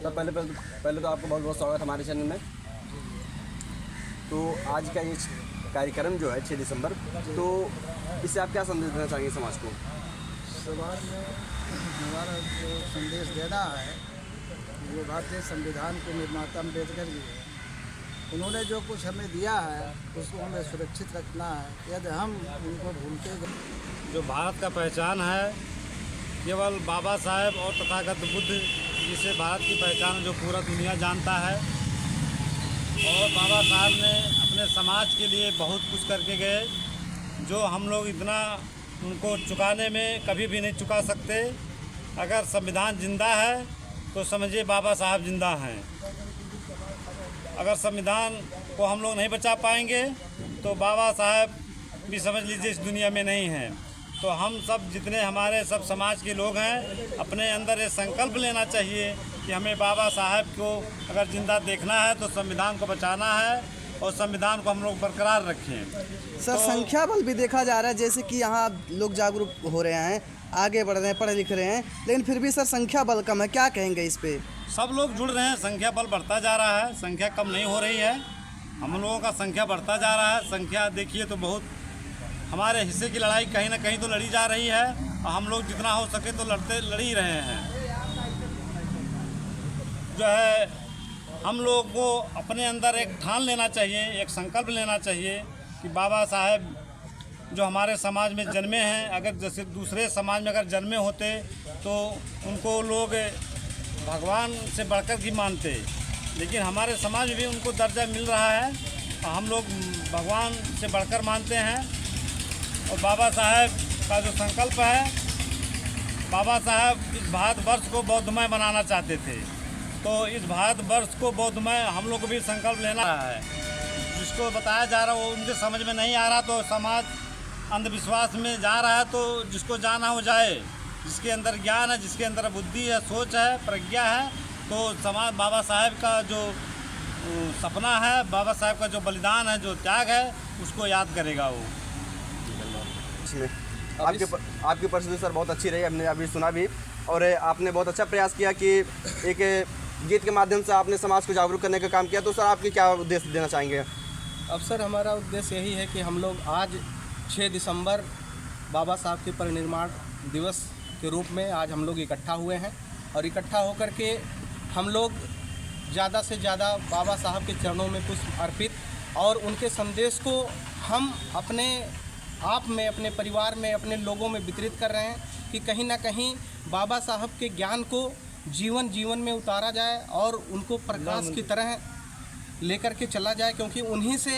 तो पहले तो आपको बहुत बहुत स्वागत हमारे चैनल में। तो आज का ये कार्यक्रम जो है 6 दिसंबर, तो इससे आप क्या संदेश देना चाहेंगे समाज को? समाज में हमारा जो संदेश देना है वो भारतीय संविधान के निर्माता अम्बेडकर जी हैं। उन्होंने जो कुछ हमें दिया है उसको हमें सुरक्षित रखना है। यदि हम उनको भूलते गए, जो भारत का पहचान है केवल बाबा साहेब और तथागत बुद्ध, जिसे भारत की पहचान जो पूरा दुनिया जानता है। और बाबा साहब ने अपने समाज के लिए बहुत कुछ करके गए, जो हम लोग इतना उनको चुकाने में कभी भी नहीं चुका सकते। अगर संविधान जिंदा है तो समझिए बाबा साहब जिंदा हैं। अगर संविधान को हम लोग नहीं बचा पाएंगे तो बाबा साहब भी समझ लीजिए इस दुनिया में नहीं हैं। तो हम सब जितने हमारे सब समाज के लोग हैं, अपने अंदर ये संकल्प लेना चाहिए कि हमें बाबा साहब को अगर ज़िंदा देखना है तो संविधान को बचाना है और संविधान को हम लोग बरकरार रखें। सर, संख्या बल भी देखा जा रहा है, जैसे कि यहाँ लोग जागरूक हो रहे हैं, आगे बढ़ रहे हैं, पढ़े लिख रहे हैं, लेकिन फिर भी सर संख्या बल कम है। क्या कहेंगे इस पे? सब लोग जुड़ रहे हैं, संख्या बल बढ़ता जा रहा है, संख्या कम नहीं हो रही है। हम लोगों का संख्या बढ़ता जा रहा है। संख्या देखिए तो बहुत, हमारे हिस्से की लड़ाई कहीं ना कहीं तो लड़ी जा रही है और हम लोग जितना हो सके तो लड़ ही रहे हैं। जो है हम लोग को अपने अंदर एक ठान लेना चाहिए, एक संकल्प लेना चाहिए कि बाबा साहेब जो हमारे समाज में जन्मे हैं, अगर जैसे दूसरे समाज में अगर जन्मे होते तो उनको लोग भगवान से बढ़कर भी मानते, लेकिन हमारे समाज में भी उनको दर्जा मिल रहा है और हम लोग भगवान से बढ़कर मानते हैं। और बाबा साहब का जो संकल्प है, बाबा साहब इस भारतवर्ष को बौद्धमय बनाना चाहते थे, तो इस भारतवर्ष को बौद्धमय हम लोग को भी संकल्प लेना है। जिसको बताया जा रहा है वो उनके समझ में नहीं आ रहा तो समाज अंधविश्वास में जा रहा है, तो जिसको जाना हो जाए। जिसके अंदर ज्ञान है, जिसके अंदर बुद्धि है, सोच है, प्रज्ञा है, तो समाज बाबा साहब का जो सपना है, बाबा साहब का जो बलिदान है, जो त्याग है, उसको याद करेगा वो। आपकी परिस्थिति सर बहुत अच्छी रही, हमने अभी सुना भी, और आपने बहुत अच्छा प्रयास किया कि एक गीत के माध्यम से आपने समाज को जागरूक करने का काम किया। तो सर आपकी क्या उद्देश्य देना चाहेंगे? अब सर हमारा उद्देश्य यही है कि हम लोग आज 6 दिसंबर बाबा साहब के परिनिर्वाण दिवस के रूप में आज हम लोग इकट्ठा हुए हैं, और इकट्ठा होकर के हम लोग ज़्यादा से ज़्यादा बाबा साहब के चरणों में पुष्प अर्पित और उनके संदेश को हम अपने आप में, अपने परिवार में, अपने लोगों में वितरित कर रहे हैं कि कहीं ना कहीं बाबा साहब के ज्ञान को जीवन में उतारा जाए और उनको प्रकाश की तरह लेकर के चला जाए, क्योंकि उन्हीं से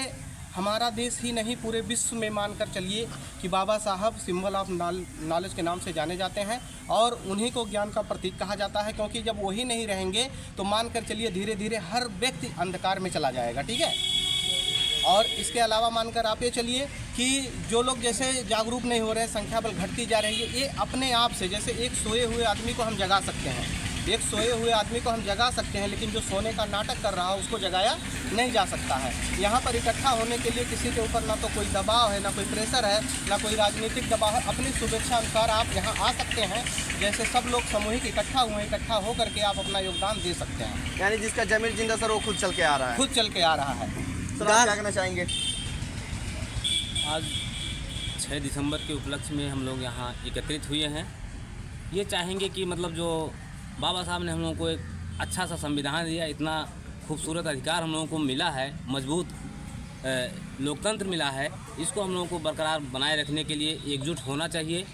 हमारा देश ही नहीं पूरे विश्व में मानकर चलिए कि बाबा साहब सिंबल ऑफ नॉलेज के नाम से जाने जाते हैं और उन्हीं को ज्ञान का प्रतीक कहा जाता है। क्योंकि जब वही नहीं रहेंगे तो मानकर चलिए धीरे धीरे हर व्यक्ति अंधकार में चला जाएगा। ठीक है। और इसके अलावा मानकर आप ये चलिए कि जो लोग जैसे जागरूक नहीं हो रहे हैं, संख्या बल घटती जा रही है, ये अपने आप से, जैसे एक सोए हुए आदमी को हम जगा सकते हैं, एक सोए हुए आदमी को हम जगा सकते हैं, लेकिन जो सोने का नाटक कर रहा है उसको जगाया नहीं जा सकता है। यहाँ पर इकट्ठा होने के लिए किसी के ऊपर ना तो कोई दबाव है, ना कोई प्रेशर है, ना कोई राजनीतिक दबाव है। अपनी शुभेच्छा अनुसार आप यहाँ आ सकते हैं। जैसे सब लोग सामूहिक इकट्ठा हुए, इकट्ठा होकर के आप अपना योगदान दे सकते हैं। यानी जिसका जमीर जिंदा सर वो खुद चल के आ रहा है, खुद चल के आ रहा है। सर आप क्या कहना चाहेंगे? आज 6 दिसंबर के उपलक्ष्य में हम लोग यहाँ एकत्रित हुए हैं। ये चाहेंगे कि मतलब जो बाबा साहब ने हम लोगों को एक अच्छा सा संविधान दिया, इतना खूबसूरत अधिकार हम लोगों को मिला है, मजबूत लोकतंत्र मिला है, इसको हम लोगों को बरकरार बनाए रखने के लिए एकजुट होना चाहिए।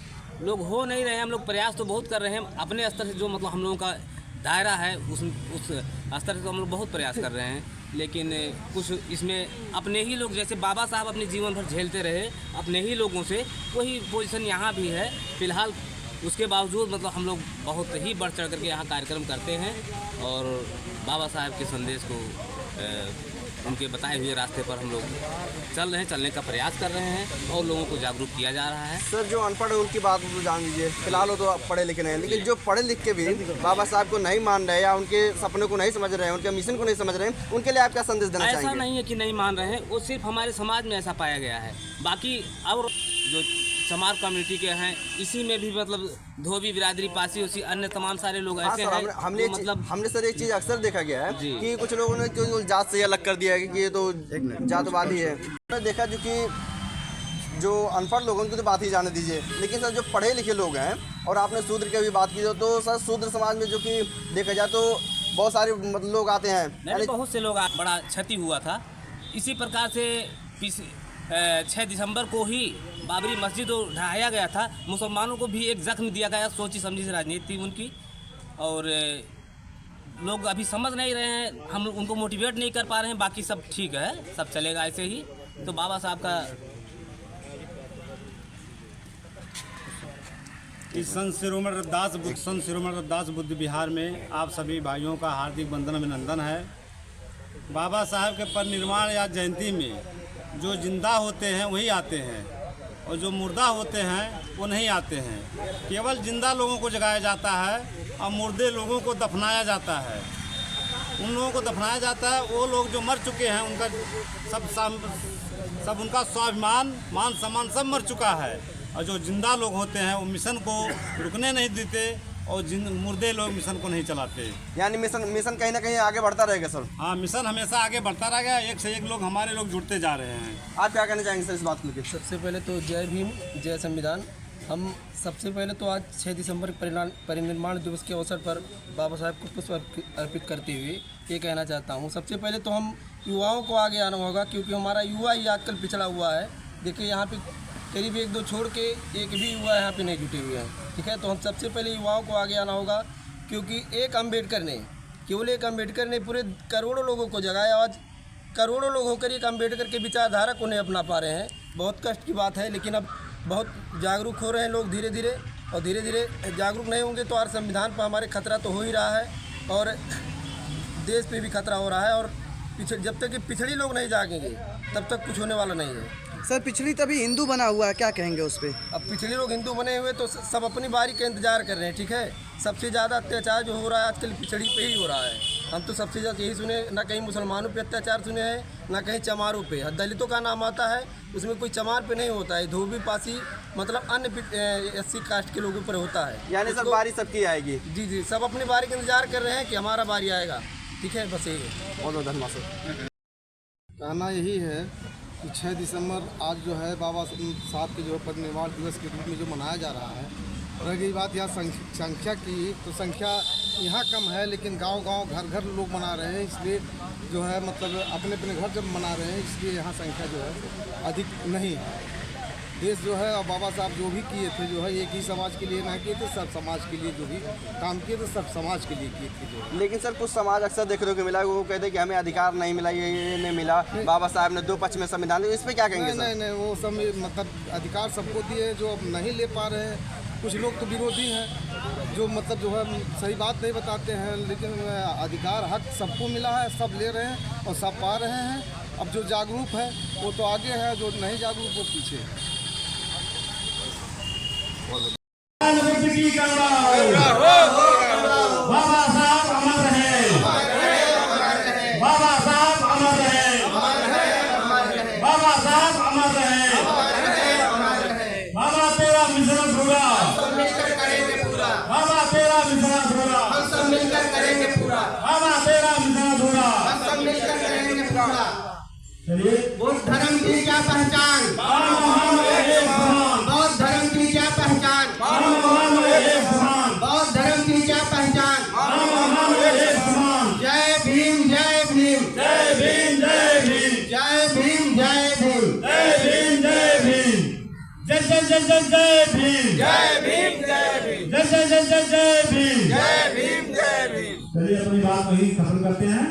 लोग हो नहीं रहे हैं, हम लोग प्रयास तो बहुत कर रहे हैं अपने स्तर से, जो मतलब हम लोगों का दायरा है उस स्तर से तो हम लोग बहुत प्रयास कर रहे हैं, लेकिन कुछ इसमें अपने ही लोग, जैसे बाबा साहब अपने जीवन भर झेलते रहे अपने ही लोगों से, वही पोजीशन यहाँ भी है फिलहाल। उसके बावजूद मतलब हम लोग बहुत ही बढ़ चढ़ करके यहाँ कार्यक्रम करते हैं और बाबा साहब के संदेश को उनके बताए हुए रास्ते पर हम लोग चल रहे हैं, चलने का प्रयास कर रहे हैं और लोगों को जागरूक किया जा रहा है। सर जो अनपढ़ है उनकी बात तो जान लीजिए, फिलहाल वो तो पढ़े लिखे नहीं हैं, लेकिन जो पढ़े लिख के भी बाबा साहब को नहीं मान रहे या उनके सपनों को नहीं समझ रहे हैं, उनके मिशन को नहीं समझ रहे हैं, उनके लिए आप क्या संदेश देना चाहेंगे? ऐसा नहीं है कि नहीं मान रहे हैं, वो सिर्फ हमारे समाज में ऐसा पाया गया है। बाकी और जो चमार कम्युनिटी के हैं, इसी में भी मतलब धोबी बिरादरी, पासी उसी अन्य तमाम सारे लोग हाँ ऐसे सर, हैं हमने जो मतलब हमने सर एक चीज़ अक्सर देखा गया है जी। कि कुछ लोगों ने क्यों जात से अलग कर दिया है कि ये तो जातवादी है। मैंने देखा जो कि जो अनपढ़ लोगों की तो बात ही जाने दीजिए, लेकिन सर जो पढ़े लिखे लोग हैं, और आपने शूद्र की भी बात की तो सर शूद्र समाज में जो कि देखा जाए तो बहुत सारे मतलब लोग आते हैं, नहीं, बहुत से लोग बड़ा क्षति हुआ था। इसी प्रकार से 6 दिसंबर को ही बाबरी मस्जिद ढहाया गया था, मुसलमानों को भी एक जख्म दिया गया, सोची समझी से राजनीति थी उनकी, और लोग अभी समझ नहीं रहे हैं, हम उनको मोटिवेट नहीं कर पा रहे हैं। बाकी सब ठीक है, सब चलेगा ऐसे ही। तो बाबा साहब का इस संत शिरोमणि रविदास बुद्ध विहार में आप सभी भाइयों का हार्दिक वंदन अभिनंदन है। बाबा साहब के परिनिर्वाण या जयंती में जो जिंदा होते हैं वही आते हैं, और जो मुर्दा होते हैं वो नहीं आते हैं। केवल जिंदा लोगों को जगाया जाता है और मुर्दे लोगों को दफनाया जाता है। उन लोगों को दफनाया जाता है, वो लोग जो मर चुके हैं उनका सब उनका स्वाभिमान, मान सम्मान सब मर चुका है, और जो जिंदा लोग होते हैं वो मिशन को रुकने नहीं देते, और मुर्दे लोग मिशन को नहीं चलाते। यानी मिशन कहीं ना कहीं आगे बढ़ता रहेगा सर। हाँ, मिशन हमेशा आगे बढ़ता रहेगा, एक से एक लोग हमारे लोग जुड़ते जा रहे हैं। आप क्या कहना चाहेंगे सर इस बात को लेकर? सबसे पहले तो जय भीम, जय संविधान। हम सबसे पहले तो आज 6 दिसंबर परिनिर्माण दिवस के अवसर पर बाबा साहब को पुष्प अर्पित करते हुए ये कहना चाहता हूँ, सबसे पहले तो हम युवाओं को आगे आना होगा, क्योंकि हमारा युवा ही आजकल पिछड़ा हुआ है। देखिए यहाँ पे करीब 1-2 छोड़ के एक भी युवा यहाँ पे नहीं जुटे हुए हैं, ठीक है। तो हम सबसे पहले युवाओं को आगे आना होगा, क्योंकि केवल एक अम्बेडकर ने पूरे करोड़ों लोगों को जगाया। आज करोड़ों लोग होकर एक अम्बेडकर के विचारधारा को नहीं अपना पा रहे हैं, बहुत कष्ट की बात है। लेकिन अब बहुत जागरूक हो रहे हैं लोग धीरे धीरे, और धीरे धीरे जागरूक नहीं होंगे तो आज संविधान पर हमारे खतरा तो हो ही रहा है, और देश पे भी खतरा हो रहा है। और जब तक कि पिछड़ी लोग नहीं जागेंगे तब तक कुछ होने वाला नहीं है। सर पिछली तभी हिंदू बना हुआ है, क्या कहेंगे उस पर? अब पिछले लोग हिंदू बने हुए तो सब अपनी बारी का इंतजार कर रहे हैं, ठीक है। सबसे ज़्यादा अत्याचार जो हो रहा है आजकल पिछड़ी पे ही हो रहा है। हम तो सबसे ज़्यादा यही सुने, ना कहीं मुसलमानों पे अत्याचार सुने हैं, ना कहीं चमारों पे। दलितों का नाम आता है उसमें कोई चमार पे नहीं होता है, धोबी पासी मतलब अन्य SC कास्ट के लोगों पर होता है। यानी सर बारी सबकी आएगी। जी, सब अपनी बारी का इंतजार कर रहे हैं कि हमारा बारी आएगा, ठीक है। बस यही है। बहुत बहुत धन्यवाद सर। कहना यही है कि 6 दिसंबर आज जो है बाबा साहब के जो परिनिर्वाण दिवस के रूप में जो मनाया जा रहा है। रह गई बात यहाँ संख्या की, तो संख्या यहाँ कम है, लेकिन गांव-गांव घर-घर लोग मना रहे हैं, इसलिए जो है मतलब अपने घर जब मना रहे हैं, इसलिए यहाँ संख्या जो है अधिक नहीं है। देश जो है और बाबा साहब जो भी किए थे जो है एक ही समाज के लिए ना किए थे, सब समाज के लिए जो भी काम किए थे सब समाज के लिए किए थे जो। लेकिन सर कुछ समाज अक्सर देखने को मिला, वो कहते हैं कि हमें अधिकार नहीं मिला, ये नहीं मिला, बाबा साहब ने 2 पक्ष में संविधान दिया, इस पर क्या कहेंगे सर? नहीं, वो सब मतलब अधिकार सबको दिए, जो अब नहीं ले पा रहे हैं। कुछ लोग तो विरोधी हैं जो मतलब जो है सही बात नहीं बताते हैं, लेकिन अधिकार हक सबको मिला है, सब ले रहे हैं और सब पा रहे हैं। अब जो जागरूक है वो तो आगे है, जो नहीं जागरूक वो पीछे है। बाबा साहब अमर रहे, बाबा साहब अमर रहे, बाबा साहब अमर रहे, बाबा तेरा मिशन पूरा, बाबा तेरा मिशन पूरा, बाबा तेरा मिशन पूरा। बौद्ध धर्म की क्या पहचान, बौद्ध धर्म की क्या पहचान, बौद्ध धर्म की क्या पहचान। जय भीम, जय भीम, जय भीम, जय भीम, जय भीम, जय भीम, जय भीम, जय भीम, जय जय जय जय जय भीम, जय भीम, जय भीम, जय जय जय जय जय भीम, जय भीम, जय भीम। चलिए अपनी बात वही खत्म करते हैं।